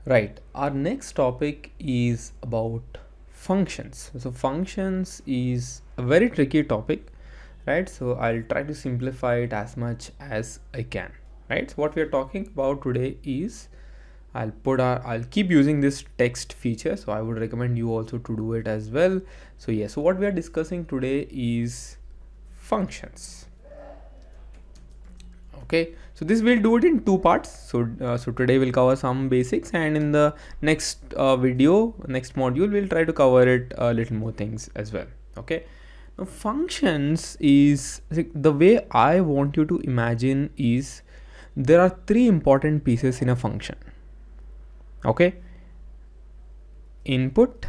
Right, our next topic is about functions. So functions is a very tricky topic, right? So I'll try to simplify it as much as I can, right? So what we are talking about today is I'll keep using this text feature, so I would recommend you also to do it as well. So yes, so what we are discussing today is functions. Okay, so this we'll do it in two parts. So today we'll cover some basics, and in the next next module, we'll try to cover it a little more things as well. Okay, now functions is the way I want you to imagine is there are three important pieces in a function. Okay, input,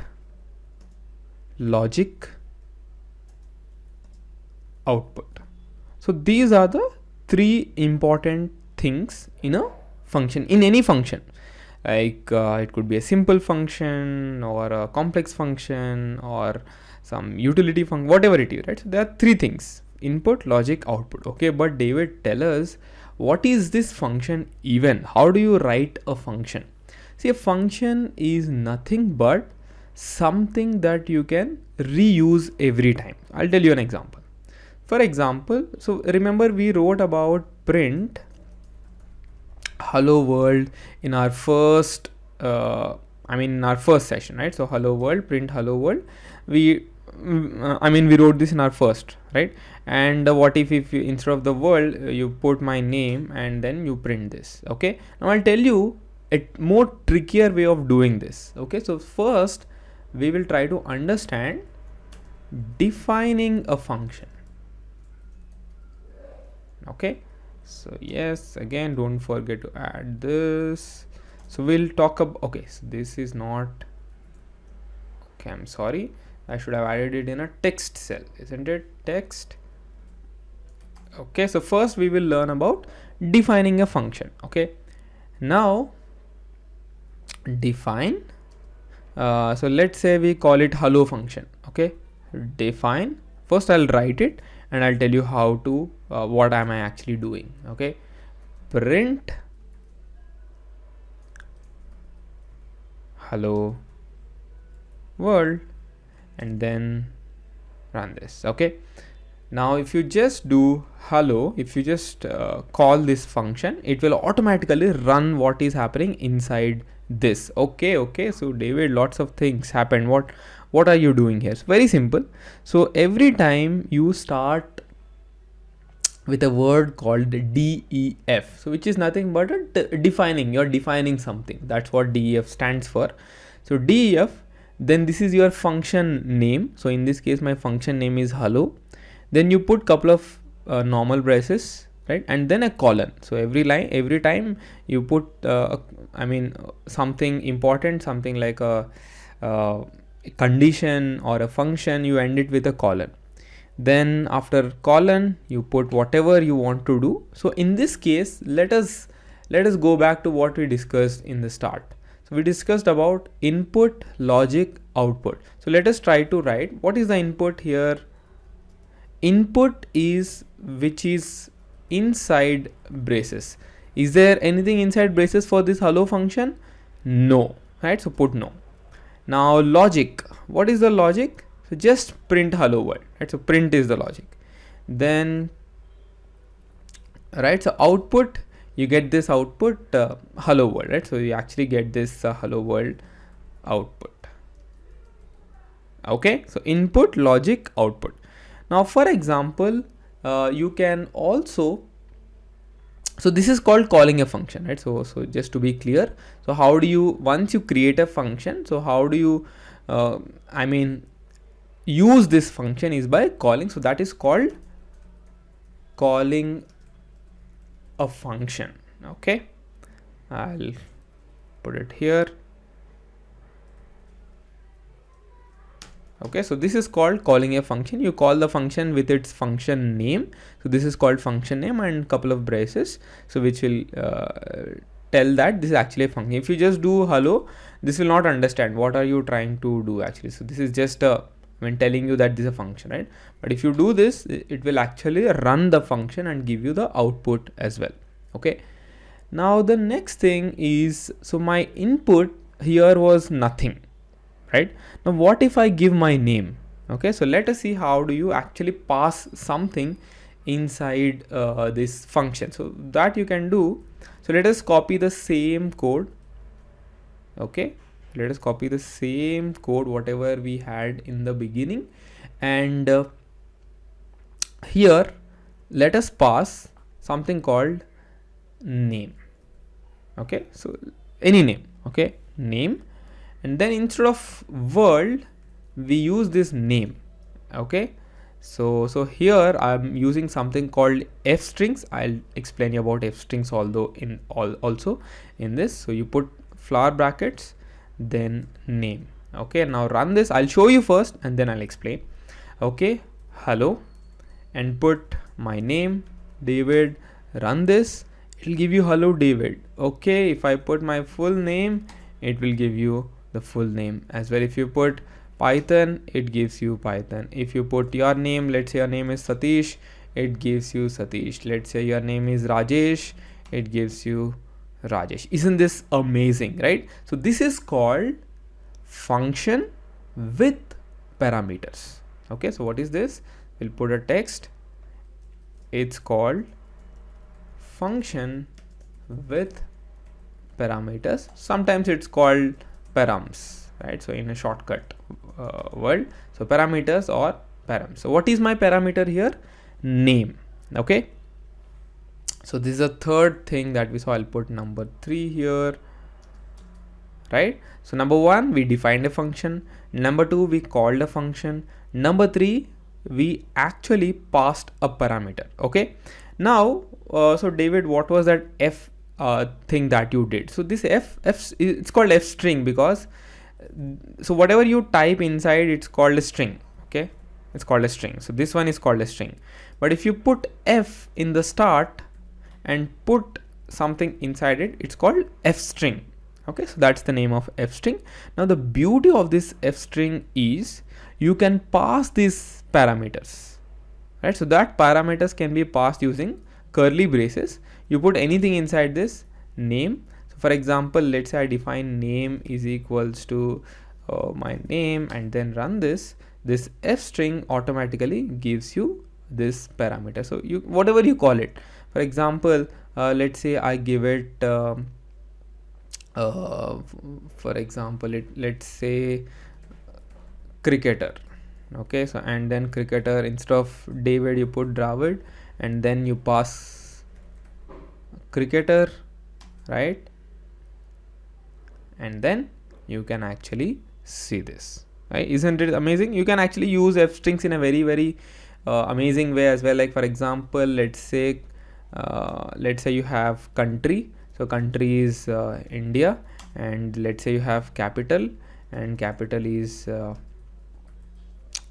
logic, output. So these are the three important things in a function, in any function. Like it could be a simple function or a complex function or some utility function, whatever it is, right? So there are three things: input, logic, output. Okay, but David, tell us, what is this function even? How do you write a function? See, a function is nothing but something that you can reuse every time. I'll tell you an example. For example, so remember we wrote about print hello world in our first in our first session, right? So hello world, print hello world. We we wrote this in our first, right? And what if you, instead of the world, you put my name and then you print this. Okay, now I'll tell you a more trickier way of doing this. Okay, so first we will try to understand defining a function. Okay, so yes, again, don't forget to add this. So we'll talk about, okay, so this is not, okay, I'm sorry, I should have added it in a text cell, isn't it? Text. Okay, so first we will learn about defining a function. Okay, now define, so let's say we call it hello function. Okay, define. First I'll write it and I'll tell you how to what am I actually doing. Okay, print hello world and then run this. Okay, now if you just do hello, if you just call this function, it will automatically run what is happening inside this. Okay, so David, lots of things happened. What are you doing here? It's very simple. So every time you start with a word called def, so which is nothing but you're defining something. That's what def stands for. So def, then this is your function name. So in this case my function name is hello. Then you put couple of normal braces, right, and then a colon. So every time you put something important, something like a condition or a function, you end it with a colon. Then after colon you put whatever you want to do. So in this case, let us go back to what we discussed in the start. So we discussed about input, logic, output. So let us try to write what is the input here. Input is which is inside braces. Is there anything inside braces for this hello function? No, right? So put no. Now logic, what is the logic? So just print hello world, right? So print is the logic. Then right, so output, you get this output hello world, right? So you actually get this hello world output. Okay, so input, logic, output. Now for example, you can also, so this is called calling a function, right? So just to be clear, so how do you, once you create a function, so how do you use this function is by calling. So that is called calling a function. Okay, I'll put it here. Okay, so this is called calling a function. You call the function with its function name. So this is called function name and couple of braces, so which will tell that this is actually a function. If you just do hello, this will not understand what are you trying to do actually. So this is just telling you that this is a function, right? But if you do this, it will actually run the function and give you the output as well. Okay, Now the next thing is, so my input here was nothing, right? Now what if I give my name? Okay, so let us see how do you actually pass something inside this function. So that you can do, so let us copy the same code. Okay, let us copy the same code whatever we had in the beginning, and here let us pass something called name. Okay, so any name, okay, name, and then instead of world we use this name. Okay, so here I'm using something called f strings. I'll explain you about f strings also in this. So you put flower brackets, then name. Okay, now run this. I'll show you first and then I'll explain. Okay, hello, and put my name David. Run this, it'll give you hello David. Okay, if I put my full name, it will give you the full name as well. If you put Python, it gives you Python. If you put your name, let's say your name is Satish, it gives you Satish. Let's say your name is Rajesh, it gives you Rajesh. Isn't this amazing, right? So this is called function with parameters. Okay, so what is this? We'll put a text. It's called function with parameters. Sometimes it's called params, right? So in a shortcut world, so parameters or params. So what is my parameter here? Name. Okay, so this is a third thing that we saw. I'll put number 3 here, right? So number 1, we defined a function. Number 2, we called a function. Number 3, we actually passed a parameter. Okay, now so David, what was that f thing that you did? So this f it's called f string because so whatever you type inside, it's called a string. Okay, it's called a string. So this one is called a string. But if you put f in the start and put something inside it, it's called f string. Okay, so that's the name of f string. Now the beauty of this f string is you can pass these parameters, right? So that parameters can be passed using curly braces. You put anything inside this name. So for example, let's say I define name is equals to my name, and then run this. This f string automatically gives you this parameter. So you whatever you call it. For example, let's say I give it for example, let's say cricketer. Okay, so and then cricketer, instead of David you put Dravid, and then you pass cricketer, right? And then you can actually see this, right? Isn't it amazing? You can actually use f strings in a very amazing way as well. Like for example, let's say you have country. So country is India, and let's say you have capital, and capital is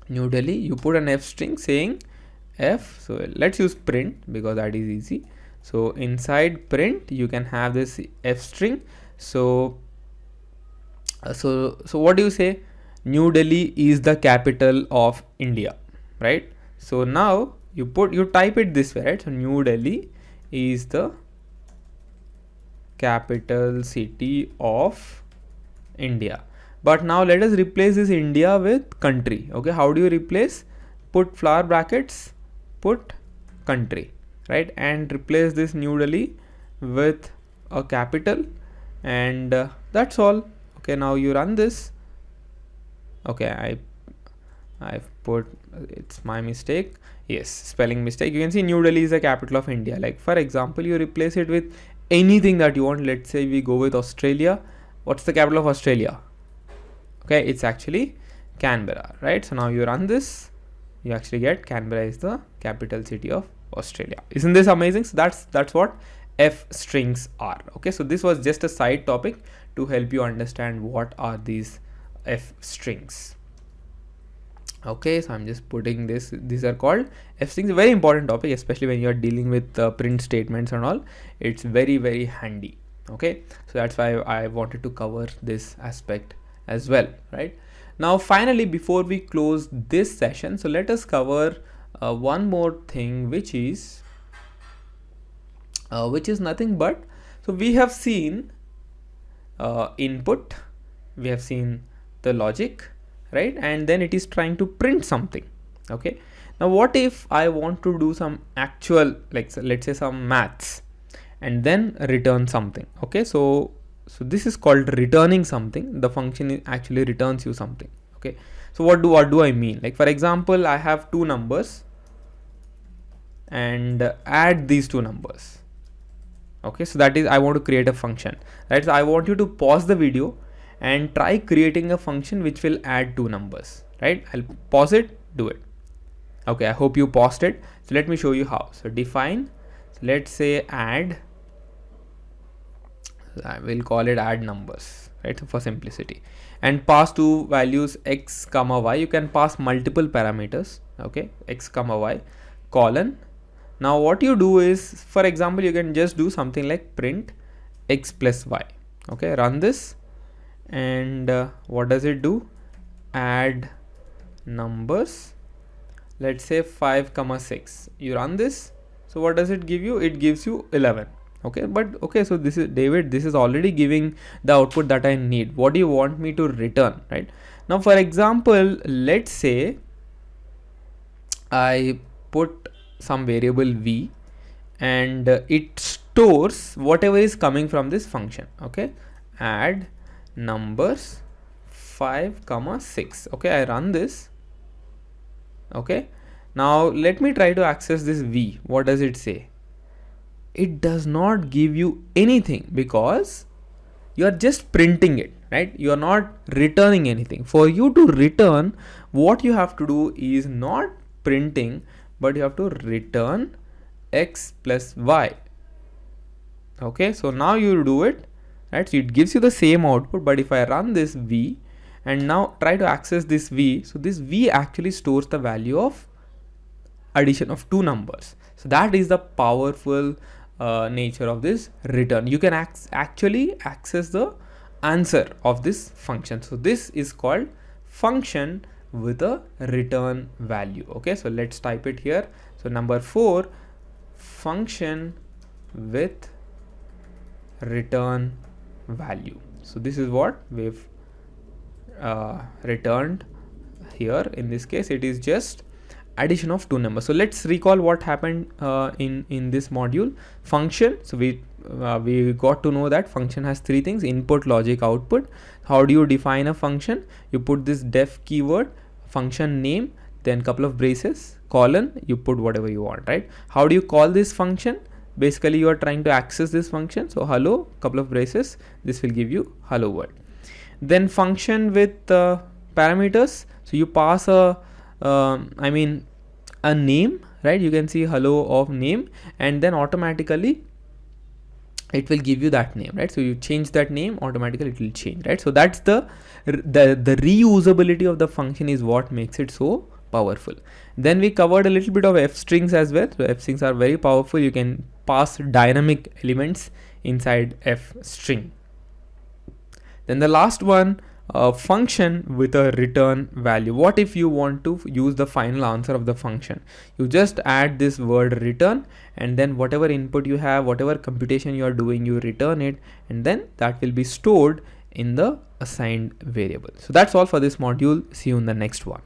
New Delhi. You put an f string saying f. So let's use print because that is easy. So inside print you can have this f string. So so what do you say? New Delhi is the capital of India, right? So now you type it this way, right? So New Delhi is the capital city of India. But now let us replace this India with country. Okay, how do you replace? Put flower brackets, put country, right? And replace this New Delhi with a capital, and that's all. Okay, now you run this. Okay, I've put, it's my mistake. Yes, spelling mistake. You can see New Delhi is the capital of India. Like for example, you replace it with anything that you want. Let's say we go with Australia. What's the capital of Australia? Okay, it's actually Canberra, right? So now you run this, you actually get Canberra is the capital city of Australia. Isn't this amazing? So that's what f strings are. Okay, so this was just a side topic to help you understand what are these f strings. Okay, so I'm just putting this. These are called f strings. A very important topic, especially when you are dealing with print statements and all. It's very handy. Okay, so that's why I wanted to cover this aspect as well, right? Now finally, before we close this session, so let us cover one more thing, which is nothing but So we have seen input, we have seen the logic, right? And then it is trying to print something. Okay, now what if I want to do some actual, like, so let's say some maths, and then return something. Okay, so this is called returning something. The function actually returns you something. Okay, so what do I mean? Like, for example, I have two numbers and add these two numbers. Okay, so that is, I want to create a function, right? So I want you to pause the video and try creating a function which will add two numbers, right? I'll pause it, do it. Okay, I hope you paused it. So let me show you how. So define, so let's say add, I will call it add numbers, right? So for simplicity, and pass two values x comma y. You can pass multiple parameters. Okay, x comma y colon. Now what you do is, for example, you can just do something like print x plus y. Okay, run this, and what does it do? Add numbers, let's say 5 comma 6. You run this, so what does it give you? It gives you 11. Okay, but okay, so this is, David, this is already giving the output that I need. What do you want me to return, right? Now for example, let's say I put some variable v, and it stores whatever is coming from this function. Okay, add numbers 5 comma 6. Okay, I run this. Okay, now let me try to access this v. What does it say? It does not give you anything, because you are just printing it, right? You are not returning anything. For you to return, what you have to do is not printing, but you have to return x plus y. Okay, so now you do it, right? So it gives you the same output, but if I run this v and now try to access this v, so this v actually stores the value of addition of two numbers. So that is the powerful nature of this return. You can actually access the answer of this function. So this is called function with a return value. Okay, so let's type it here. So number 4, function with return value. So this is what we've returned here. In this case, it is just addition of two numbers. So let's recall what happened in this module. Function, so we got to know that function has three things: input, logic, output. How do you define a function? You put this def keyword, function name, then couple of braces, colon, you put whatever you want, right? How do you call this function? Basically you are trying to access this function, so hello, couple of braces, this will give you hello world. Then function with parameters, so you pass a a name, right? You can see hello of name, and then automatically it will give you that name, right? So you change that name, automatically it will change, right? So that's the reusability of the function is what makes it so powerful. Then we covered a little bit of f strings as well. So f strings are very powerful. You can pass dynamic elements inside f string. Then the last one, function with a return value. What if you want to use the final answer of the function? You just add this word return, and then whatever input you have, whatever computation you are doing, you return it, and then that will be stored in the assigned variable. So that's all for this module. See you in the next one.